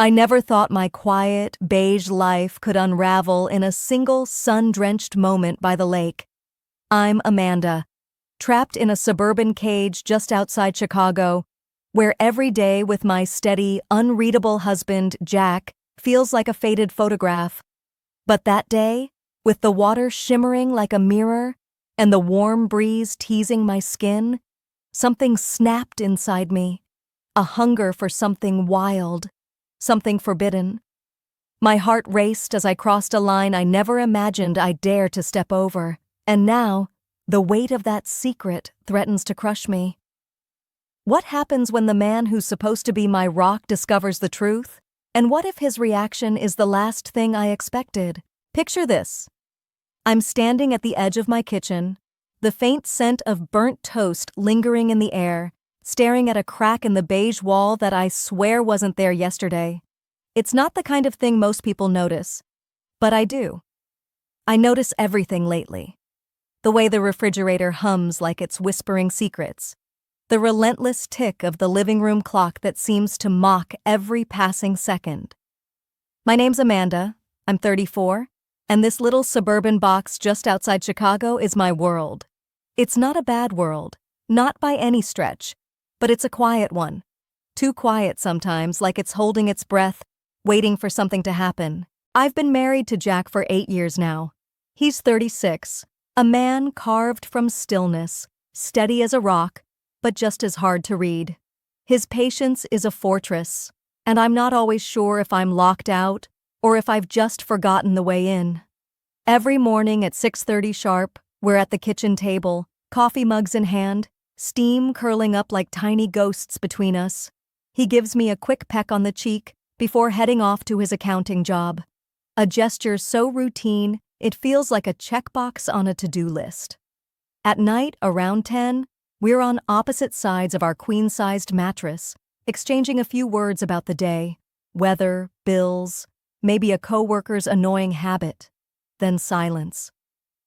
I never thought my quiet, beige life could unravel in a single sun-drenched moment by the lake. I'm Amanda, trapped in a suburban cage just outside Chicago, where every day with my steady, unreadable husband, Jack, feels like a faded photograph. But that day, with the water shimmering like a mirror and the warm breeze teasing my skin, something snapped inside me, a hunger for something wild, something forbidden. My heart raced as I crossed a line I never imagined I'd dare to step over, and now, the weight of that secret threatens to crush me. What happens when the man who's supposed to be my rock discovers the truth? And what if his reaction is the last thing I expected? Picture this. I'm standing at the edge of my kitchen, the faint scent of burnt toast lingering in the air, staring at a crack in the beige wall that I swear wasn't there yesterday. It's not the kind of thing most people notice, but I do. I notice everything lately. The way the refrigerator hums like it's whispering secrets. The relentless tick of the living room clock that seems to mock every passing second. My name's Amanda, I'm 34, and this little suburban box just outside Chicago is my world. It's not a bad world, not by any stretch, but it's a quiet one. Too quiet sometimes, like it's holding its breath, waiting for something to happen. I've been married to Jack for 8 years now. He's 36, a man carved from stillness, steady as a rock, but just as hard to read. His patience is a fortress, and I'm not always sure if I'm locked out or if I've just forgotten the way in. Every morning at 6:30 sharp, we're at the kitchen table, coffee mugs in hand, steam curling up like tiny ghosts between us. He gives me a quick peck on the cheek before heading off to his accounting job. A gesture so routine, it feels like a checkbox on a to-do list. At night, around 10, we're on opposite sides of our queen-sized mattress, exchanging a few words about the day, weather, bills, maybe a coworker's annoying habit. Then silence.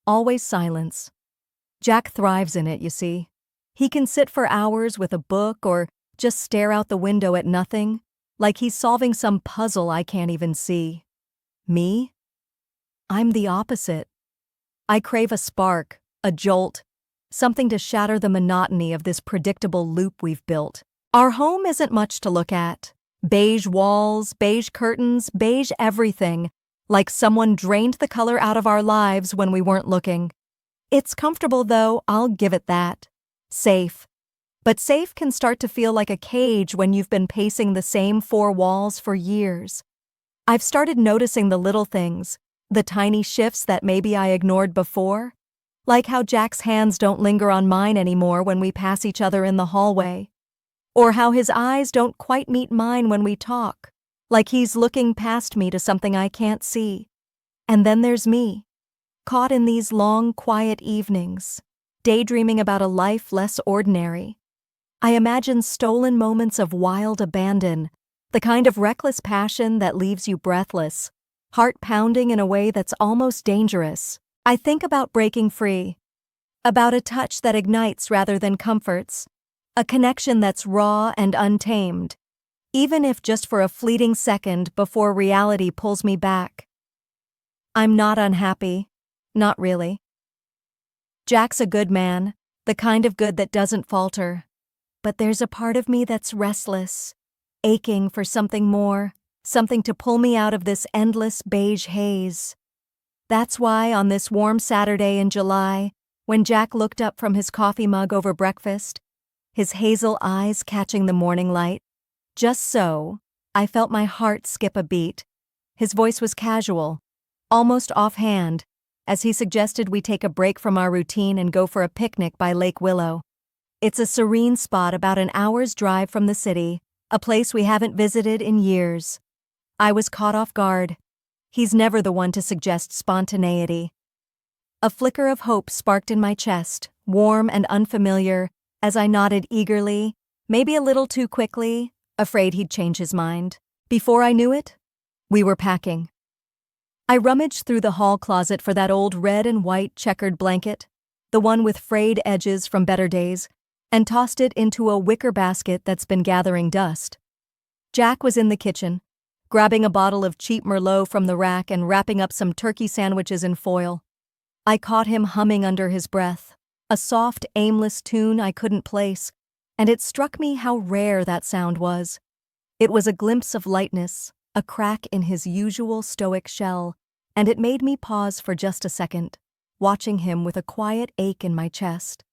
Always silence. Jack thrives in it, you see. He can sit for hours with a book or just stare out the window at nothing, like he's solving some puzzle I can't even see. Me? I'm the opposite. I crave a spark, a jolt, something to shatter the monotony of this predictable loop we've built. Our home isn't much to look at. Beige walls, beige curtains, beige everything, like someone drained the color out of our lives when we weren't looking. It's comfortable though, I'll give it that. Safe. But safe can start to feel like a cage when you've been pacing the same 4 walls for years. I've started noticing the little things, the tiny shifts that maybe I ignored before. Like how Jack's hands don't linger on mine anymore when we pass each other in the hallway. Or how his eyes don't quite meet mine when we talk, like he's looking past me to something I can't see. And then there's me, caught in these long, quiet evenings, daydreaming about a life less ordinary. I imagine stolen moments of wild abandon, the kind of reckless passion that leaves you breathless, heart pounding in a way that's almost dangerous. I think about breaking free, about a touch that ignites rather than comforts, a connection that's raw and untamed, even if just for a fleeting second before reality pulls me back. I'm not unhappy, not really. Jack's a good man, the kind of good that doesn't falter, but there's a part of me that's restless, aching for something more, something to pull me out of this endless beige haze. That's why on this warm Saturday in July, when Jack looked up from his coffee mug over breakfast, his hazel eyes catching the morning light, just so, I felt my heart skip a beat. His voice was casual, almost offhand, as he suggested we take a break from our routine and go for a picnic by Lake Willow. It's a serene spot about an hour's drive from the city, a place we haven't visited in years. I was caught off guard. He's never the one to suggest spontaneity. A flicker of hope sparked in my chest, warm and unfamiliar, as I nodded eagerly, maybe a little too quickly, afraid he'd change his mind. Before I knew it, we were packing. I rummaged through the hall closet for that old red and white checkered blanket, the one with frayed edges from better days, and tossed it into a wicker basket that's been gathering dust. Jack was in the kitchen, grabbing a bottle of cheap Merlot from the rack and wrapping up some turkey sandwiches in foil. I caught him humming under his breath, a soft, aimless tune I couldn't place, and it struck me how rare that sound was. It was a glimpse of lightness, a crack in his usual stoic shell, and it made me pause for just a second, watching him with a quiet ache in my chest.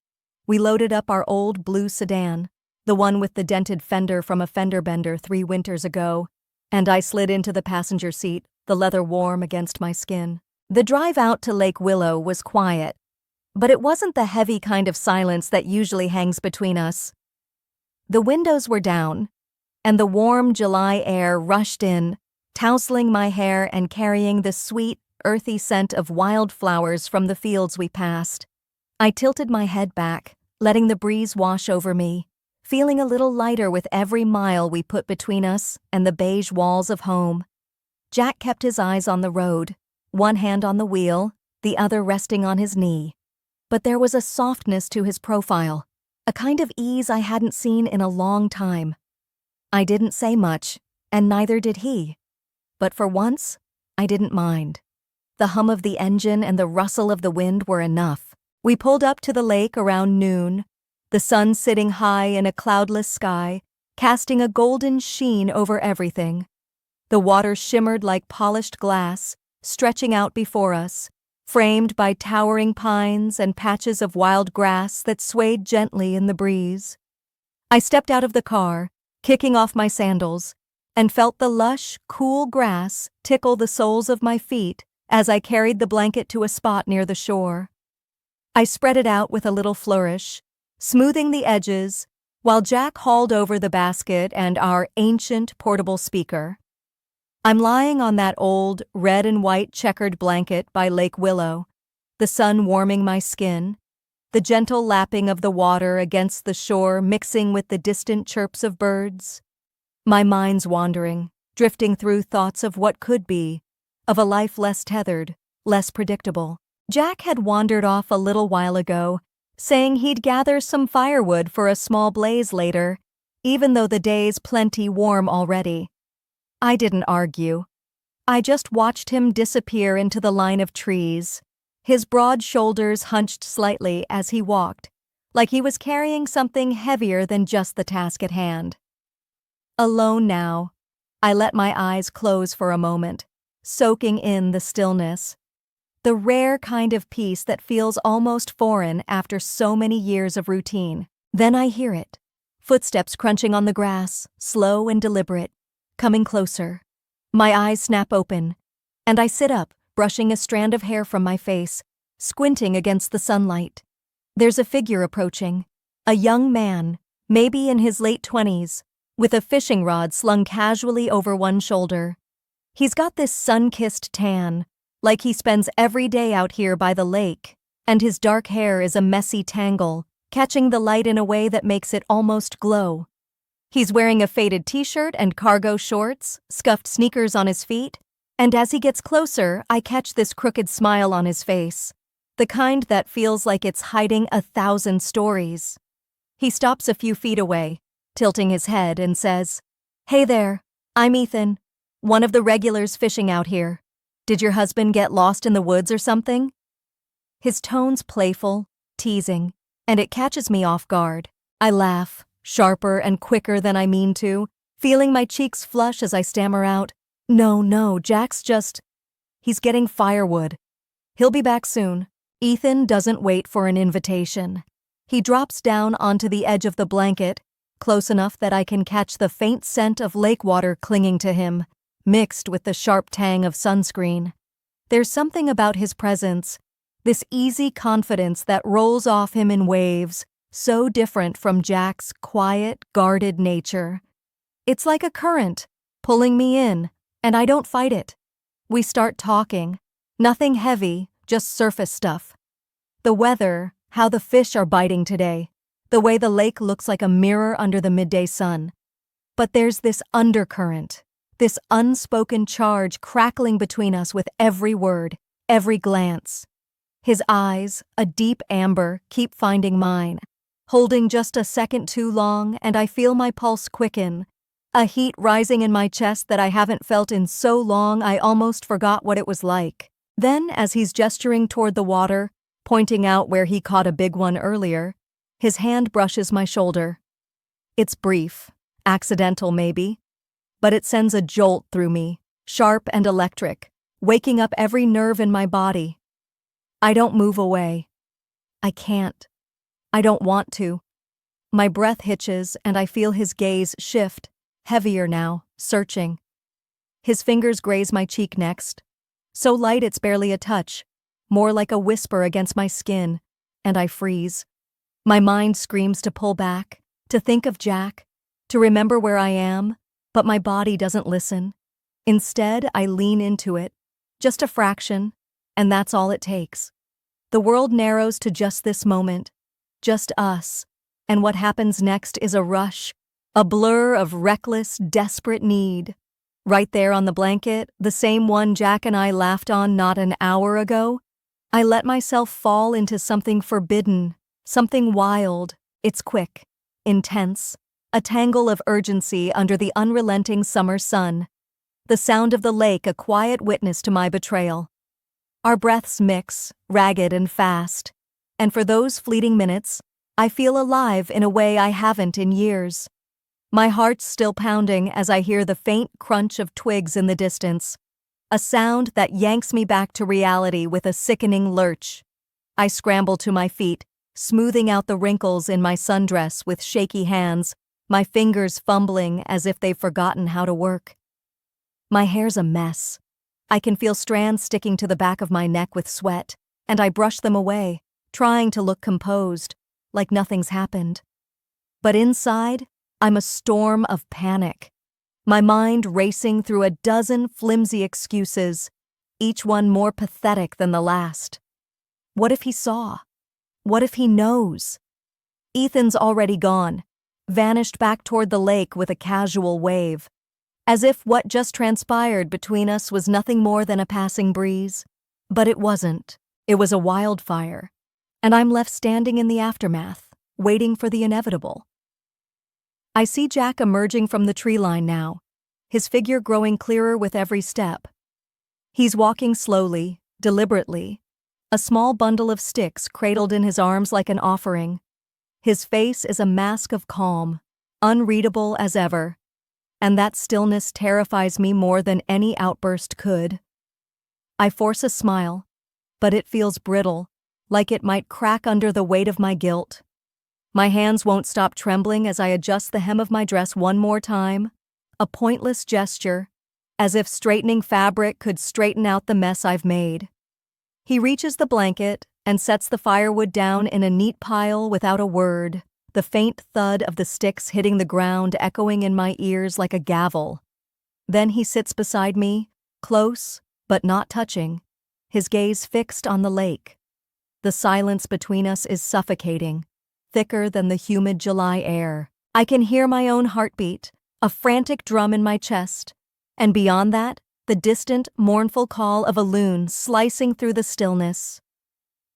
We loaded up our old blue sedan, the one with the dented fender from a fender bender 3 winters ago, and I slid into the passenger seat, the leather warm against my skin. The drive out to Lake Willow was quiet, but it wasn't the heavy kind of silence that usually hangs between us. The windows were down, and the warm July air rushed in, tousling my hair and carrying the sweet, earthy scent of wildflowers from the fields we passed. I tilted my head back, letting the breeze wash over me, feeling a little lighter with every mile we put between us and the beige walls of home. Jack kept his eyes on the road, one hand on the wheel, the other resting on his knee. But there was a softness to his profile, a kind of ease I hadn't seen in a long time. I didn't say much, and neither did he. But for once, I didn't mind. The hum of the engine and the rustle of the wind were enough. We pulled up to the lake around noon, the sun sitting high in a cloudless sky, casting a golden sheen over everything. The water shimmered like polished glass, stretching out before us, framed by towering pines and patches of wild grass that swayed gently in the breeze. I stepped out of the car, kicking off my sandals, and felt the lush, cool grass tickle the soles of my feet as I carried the blanket to a spot near the shore. I spread it out with a little flourish, smoothing the edges, while Jack hauled over the basket and our ancient portable speaker. I'm lying on that old, red and white checkered blanket by Lake Willow, the sun warming my skin, the gentle lapping of the water against the shore mixing with the distant chirps of birds. My mind's wandering, drifting through thoughts of what could be, of a life less tethered, less predictable. Jack had wandered off a little while ago, saying he'd gather some firewood for a small blaze later, even though the day's plenty warm already. I didn't argue. I just watched him disappear into the line of trees, his broad shoulders hunched slightly as he walked, like he was carrying something heavier than just the task at hand. Alone now, I let my eyes close for a moment, soaking in the stillness, the rare kind of peace that feels almost foreign after so many years of routine. Then I hear it, footsteps crunching on the grass, slow and deliberate, coming closer. My eyes snap open, and I sit up, brushing a strand of hair from my face, squinting against the sunlight. There's a figure approaching, a young man, maybe in his late 20s, with a fishing rod slung casually over one shoulder. He's got this sun-kissed tan, like he spends every day out here by the lake, and his dark hair is a messy tangle, catching the light in a way that makes it almost glow. He's wearing a faded t-shirt and cargo shorts, scuffed sneakers on his feet, and as he gets closer, I catch this crooked smile on his face, the kind that feels like it's hiding 1,000 stories. He stops a few feet away, tilting his head, and says, "Hey there, I'm Ethan, one of the regulars fishing out here. Did your husband get lost in the woods or something?" His tone's playful, teasing, and it catches me off guard. I laugh, sharper and quicker than I mean to, feeling my cheeks flush as I stammer out, No, Jack's he's getting firewood. He'll be back soon." Ethan doesn't wait for an invitation. He drops down onto the edge of the blanket, close enough that I can catch the faint scent of lake water clinging to him, mixed with the sharp tang of sunscreen. There's something about his presence, this easy confidence that rolls off him in waves, so different from Jack's quiet, guarded nature. It's like a current, pulling me in, and I don't fight it. We start talking. Nothing heavy, just surface stuff. The weather, how the fish are biting today, the way the lake looks like a mirror under the midday sun. But there's this undercurrent, this unspoken charge crackling between us with every word, every glance. His eyes, a deep amber, keep finding mine, holding just a second too long, and I feel my pulse quicken, a heat rising in my chest that I haven't felt in so long I almost forgot what it was like. Then, as he's gesturing toward the water, pointing out where he caught a big one earlier, his hand brushes my shoulder. It's brief, accidental maybe, but it sends a jolt through me, sharp and electric, waking up every nerve in my body. I don't move away. I can't. I don't want to. My breath hitches and I feel his gaze shift, heavier now, searching. His fingers graze my cheek next, so light it's barely a touch, more like a whisper against my skin, and I freeze. My mind screams to pull back, to think of Jack, to remember where I am, but my body doesn't listen. Instead, I lean into it, just a fraction, and that's all it takes. The world narrows to just this moment, just us, and what happens next is a rush, a blur of reckless, desperate need. Right there on the blanket, the same one Jack and I laughed on not an hour ago, I let myself fall into something forbidden, something wild. It's quick, intense, a tangle of urgency under the unrelenting summer sun. The sound of the lake a quiet witness to my betrayal. Our breaths mix, ragged and fast, and for those fleeting minutes, I feel alive in a way I haven't in years. My heart's still pounding as I hear the faint crunch of twigs in the distance, a sound that yanks me back to reality with a sickening lurch. I scramble to my feet, smoothing out the wrinkles in my sundress with shaky hands, my fingers fumbling as if they've forgotten how to work. My hair's a mess. I can feel strands sticking to the back of my neck with sweat, and I brush them away, trying to look composed, like nothing's happened. But inside, I'm a storm of panic. My mind racing through a dozen flimsy excuses, each one more pathetic than the last. What if he saw? What if he knows? Ethan's already gone, vanished back toward the lake with a casual wave, as if what just transpired between us was nothing more than a passing breeze. But it wasn't. It was a wildfire, and I'm left standing in the aftermath, waiting for the inevitable. I see Jack emerging from the tree line now, his figure growing clearer with every step. He's walking slowly, deliberately, a small bundle of sticks cradled in his arms like an offering. His face is a mask of calm, unreadable as ever, and that stillness terrifies me more than any outburst could. I force a smile, but it feels brittle, like it might crack under the weight of my guilt. My hands won't stop trembling as I adjust the hem of my dress one more time, a pointless gesture, as if straightening fabric could straighten out the mess I've made. He reaches the blanket and sets the firewood down in a neat pile without a word, the faint thud of the sticks hitting the ground echoing in my ears like a gavel. Then he sits beside me, close but not touching, his gaze fixed on the lake. The silence between us is suffocating, thicker than the humid July air. I can hear my own heartbeat, a frantic drum in my chest, and beyond that, the distant, mournful call of a loon slicing through the stillness.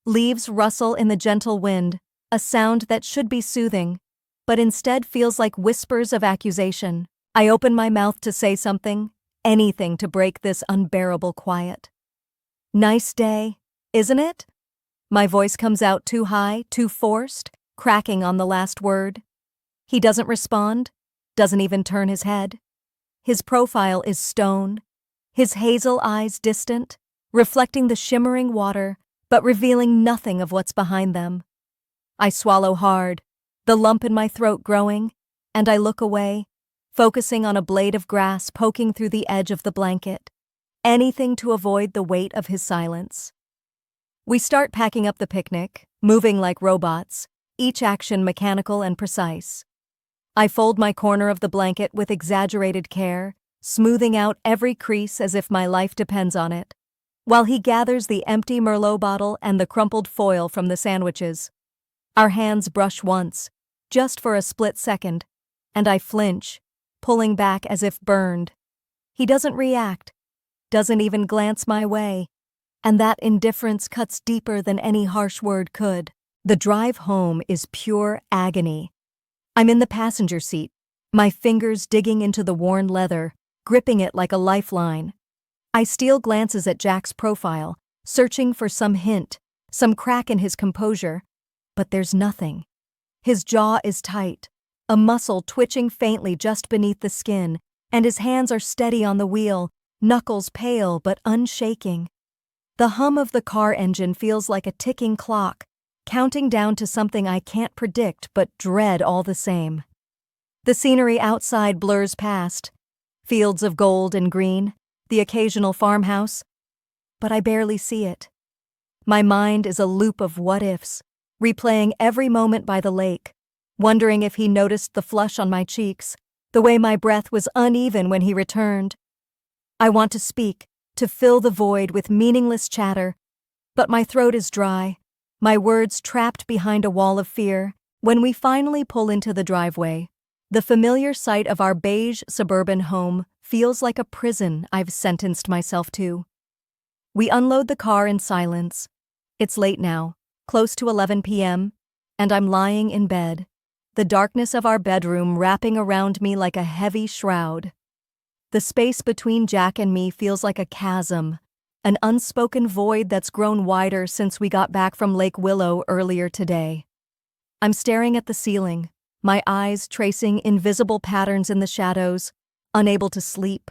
Leaves rustle in the gentle wind, a sound that should be soothing, but instead feels like whispers of accusation. I open my mouth to say something, anything to break this unbearable quiet. Nice day, isn't it? My voice comes out too high, too forced, cracking on the last word. He doesn't respond, doesn't even turn his head. His profile is stone, his hazel eyes distant, reflecting the shimmering water, but revealing nothing of what's behind them. I swallow hard, the lump in my throat growing, and I look away, focusing on a blade of grass poking through the edge of the blanket, anything to avoid the weight of his silence. We start packing up the picnic, moving like robots, each action mechanical and precise. I fold my corner of the blanket with exaggerated care, smoothing out every crease as if my life depends on it, while he gathers the empty Merlot bottle and the crumpled foil from the sandwiches. Our hands brush once, just for a split second, and I flinch, pulling back as if burned. He doesn't react, doesn't even glance my way, and that indifference cuts deeper than any harsh word could. The drive home is pure agony. I'm in the passenger seat, my fingers digging into the worn leather, gripping it like a lifeline. I steal glances at Jack's profile, searching for some hint, some crack in his composure, but there's nothing. His jaw is tight, a muscle twitching faintly just beneath the skin, and his hands are steady on the wheel, knuckles pale but unshaking. The hum of the car engine feels like a ticking clock, counting down to something I can't predict but dread all the same. The scenery outside blurs past, fields of gold and green, the occasional farmhouse, but I barely see it. My mind is a loop of what-ifs, replaying every moment by the lake, wondering if he noticed the flush on my cheeks, the way my breath was uneven when he returned. I want to speak, to fill the void with meaningless chatter, but my throat is dry, my words trapped behind a wall of fear. When we finally pull into the driveway, the familiar sight of our beige suburban home feels like a prison I've sentenced myself to. We unload the car in silence. It's late now, close to 11 p.m., and I'm lying in bed, the darkness of our bedroom wrapping around me like a heavy shroud. The space between Jack and me feels like a chasm, an unspoken void that's grown wider since we got back from Lake Willow earlier today. I'm staring at the ceiling, my eyes tracing invisible patterns in the shadows, unable to sleep,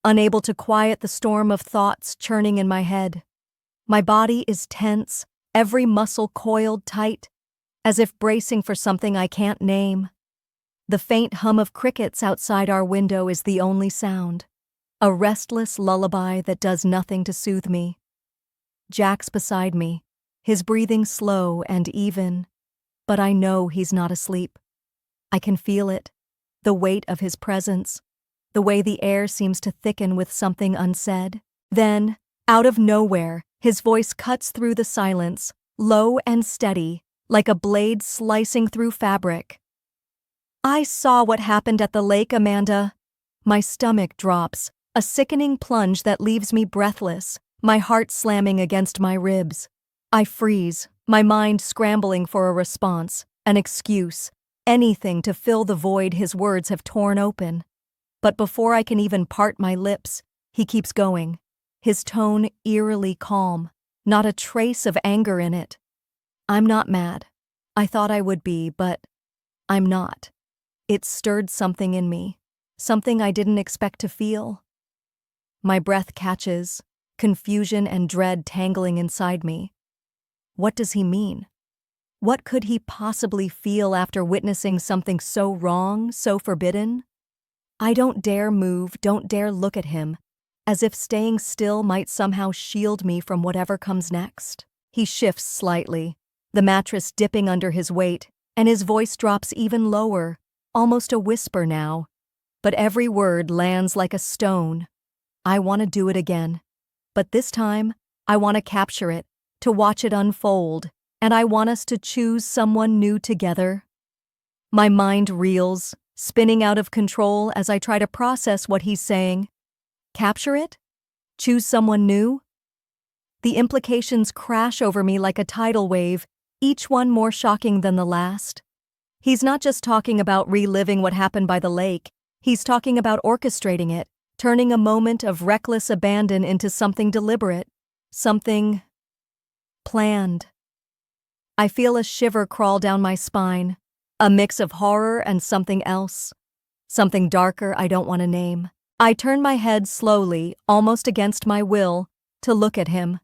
unable to quiet the storm of thoughts churning in my head. My body is tense, every muscle coiled tight, as if bracing for something I can't name. The faint hum of crickets outside our window is the only sound, a restless lullaby that does nothing to soothe me. Jack's beside me, his breathing slow and even, but I know he's not asleep. I can feel it, the weight of his presence, the way the air seems to thicken with something unsaid. Then, out of nowhere, his voice cuts through the silence, low and steady, like a blade slicing through fabric. "I saw what happened at the lake, Amanda." My stomach drops, a sickening plunge that leaves me breathless, my heart slamming against my ribs. I freeze, my mind scrambling for a response, an excuse, anything to fill the void his words have torn open. But before I can even part my lips, he keeps going, his tone eerily calm, not a trace of anger in it. I'm not mad. I thought I would be, but I'm not. It stirred something in me, something I didn't expect to feel. My breath catches, confusion and dread tangling inside me. What does he mean? What could he possibly feel after witnessing something so wrong, so forbidden? I don't dare move, don't dare look at him, as if staying still might somehow shield me from whatever comes next. He shifts slightly, the mattress dipping under his weight, and his voice drops even lower, almost a whisper now. But every word lands like a stone. I want to do it again. But this time, I want to capture it, to watch it unfold, and I want us to choose someone new together. My mind reels, spinning out of control as I try to process what he's saying. Capture it? Choose someone new? The implications crash over me like a tidal wave, each one more shocking than the last. He's not just talking about reliving what happened by the lake, he's talking about orchestrating it, turning a moment of reckless abandon into something deliberate, something planned. I feel a shiver crawl down my spine, a mix of horror and something else, something darker I don't want to name. I turn my head slowly, almost against my will, to look at him.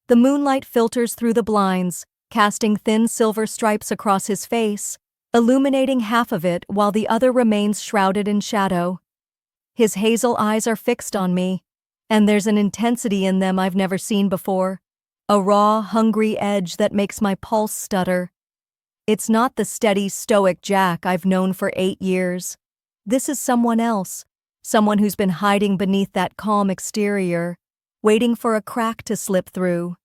The moonlight filters through the blinds, casting thin silver stripes across his face, illuminating half of it while the other remains shrouded in shadow. His hazel eyes are fixed on me, and there's an intensity in them I've never seen before, a raw, hungry edge that makes my pulse stutter. It's not the steady, stoic Jack I've known for 8 years. This is someone else, someone who's been hiding beneath that calm exterior, waiting for a crack to slip through.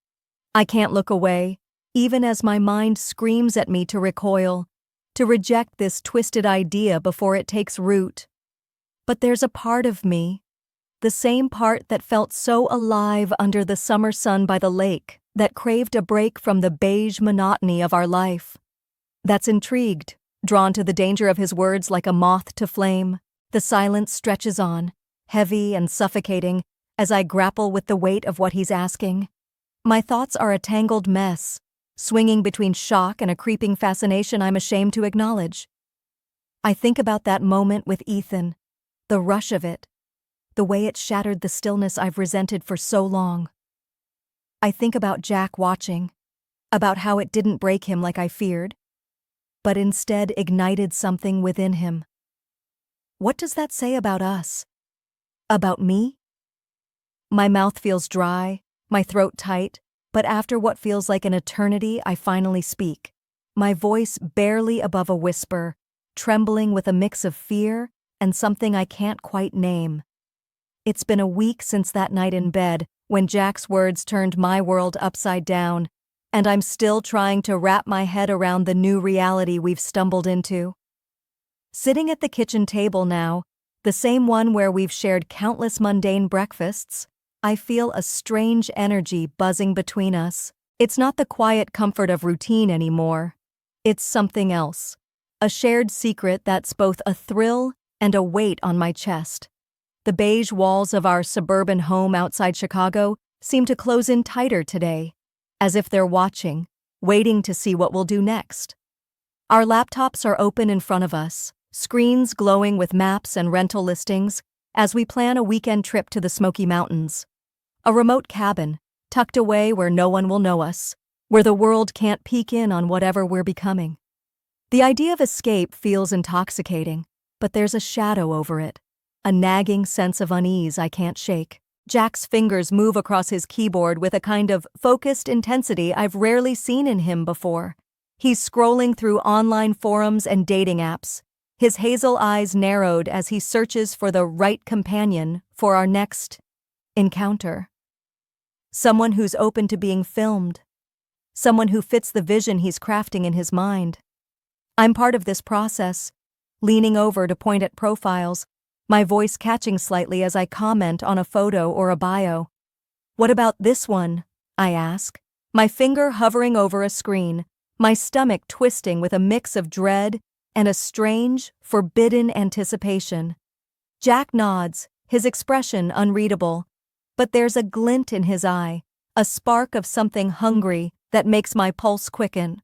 I can't look away, even as my mind screams at me to recoil, to reject this twisted idea before it takes root. But there's a part of me, the same part that felt so alive under the summer sun by the lake, that craved a break from the beige monotony of our life, that's intrigued, drawn to the danger of his words like a moth to flame. The silence stretches on, heavy and suffocating, as I grapple with the weight of what he's asking. My thoughts are a tangled mess, swinging between shock and a creeping fascination I'm ashamed to acknowledge. I think about that moment with Ethan, the rush of it, the way it shattered the stillness I've resented for so long. I think about Jack watching, about how it didn't break him like I feared, but instead ignited something within him. What does that say about us? About me? My mouth feels dry, my throat tight, but after what feels like an eternity, I finally speak. My voice barely above a whisper, trembling with a mix of fear and something I can't quite name. It's been a week since that night in bed when Jack's words turned my world upside down, and I'm still trying to wrap my head around the new reality we've stumbled into. Sitting at the kitchen table now, the same one where we've shared countless mundane breakfasts, I feel a strange energy buzzing between us. It's not the quiet comfort of routine anymore. It's something else. A shared secret that's both a thrill and a weight on my chest. The beige walls of our suburban home outside Chicago seem to close in tighter today, as if they're watching, waiting to see what we'll do next. Our laptops are open in front of us, screens glowing with maps and rental listings, as we plan a weekend trip to the Smoky Mountains. A remote cabin, tucked away where no one will know us, where the world can't peek in on whatever we're becoming. The idea of escape feels intoxicating, but there's a shadow over it, a nagging sense of unease I can't shake. Jack's fingers move across his keyboard with a kind of focused intensity I've rarely seen in him before. He's scrolling through online forums and dating apps, his hazel eyes narrowed as he searches for the right companion for our next encounter. Someone who's open to being filmed. Someone who fits the vision he's crafting in his mind. I'm part of this process, leaning over to point at profiles, my voice catching slightly as I comment on a photo or a bio. What about this one? I ask, my finger hovering over a screen, my stomach twisting with a mix of dread and a strange, forbidden anticipation. Jack nods, his expression unreadable, but there's a glint in his eye, a spark of something hungry that makes my pulse quicken.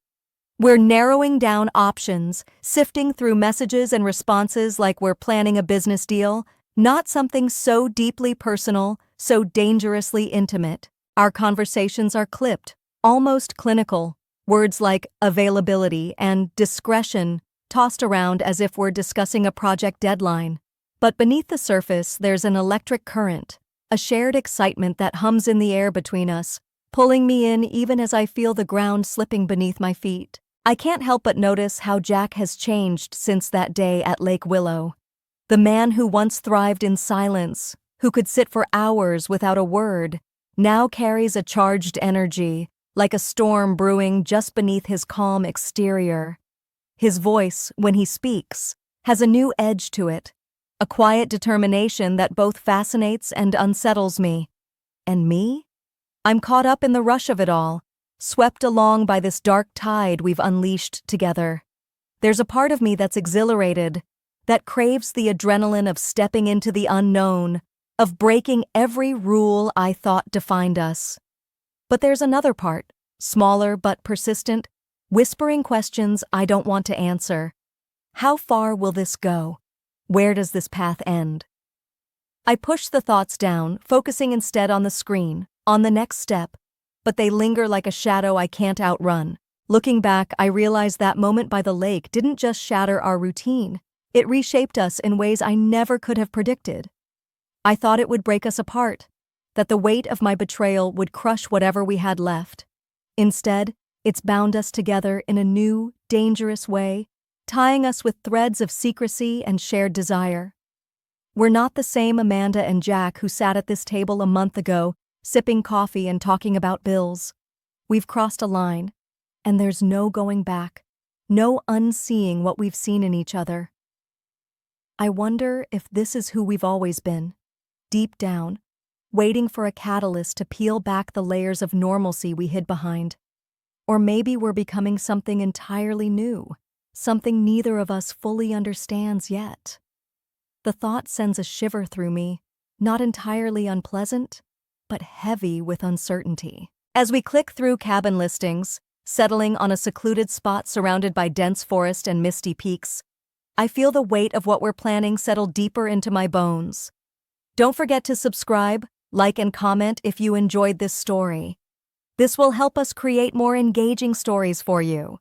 We're narrowing down options, sifting through messages and responses like we're planning a business deal, not something so deeply personal, so dangerously intimate. Our conversations are clipped, almost clinical, words like availability and discretion tossed around as if we're discussing a project deadline. But beneath the surface, there's an electric current, a shared excitement that hums in the air between us, pulling me in even as I feel the ground slipping beneath my feet. I can't help but notice how Jack has changed since that day at Lake Willow. The man who once thrived in silence, who could sit for hours without a word, now carries a charged energy, like a storm brewing just beneath his calm exterior. His voice, when he speaks, has a new edge to it, a quiet determination that both fascinates and unsettles me. And me? I'm caught up in the rush of it all, swept along by this dark tide we've unleashed together. There's a part of me that's exhilarated, that craves the adrenaline of stepping into the unknown, of breaking every rule I thought defined us. But there's another part, smaller but persistent, whispering questions I don't want to answer. How far will this go? Where does this path end? I push the thoughts down, focusing instead on the screen, on the next step, but they linger like a shadow I can't outrun. Looking back, I realize that moment by the lake didn't just shatter our routine. It reshaped us in ways I never could have predicted. I thought it would break us apart, that the weight of my betrayal would crush whatever we had left. Instead, it's bound us together in a new, dangerous way, tying us with threads of secrecy and shared desire. We're not the same Amanda and Jack who sat at this table a month ago, sipping coffee and talking about bills. We've crossed a line, and there's no going back, no unseeing what we've seen in each other. I wonder if this is who we've always been, deep down, waiting for a catalyst to peel back the layers of normalcy we hid behind. Or maybe we're becoming something entirely new, something neither of us fully understands yet. The thought sends a shiver through me, not entirely unpleasant, but heavy with uncertainty. As we click through cabin listings, settling on a secluded spot surrounded by dense forest and misty peaks, I feel the weight of what we're planning settle deeper into my bones. Don't forget to subscribe, like, and comment if you enjoyed this story. This will help us create more engaging stories for you.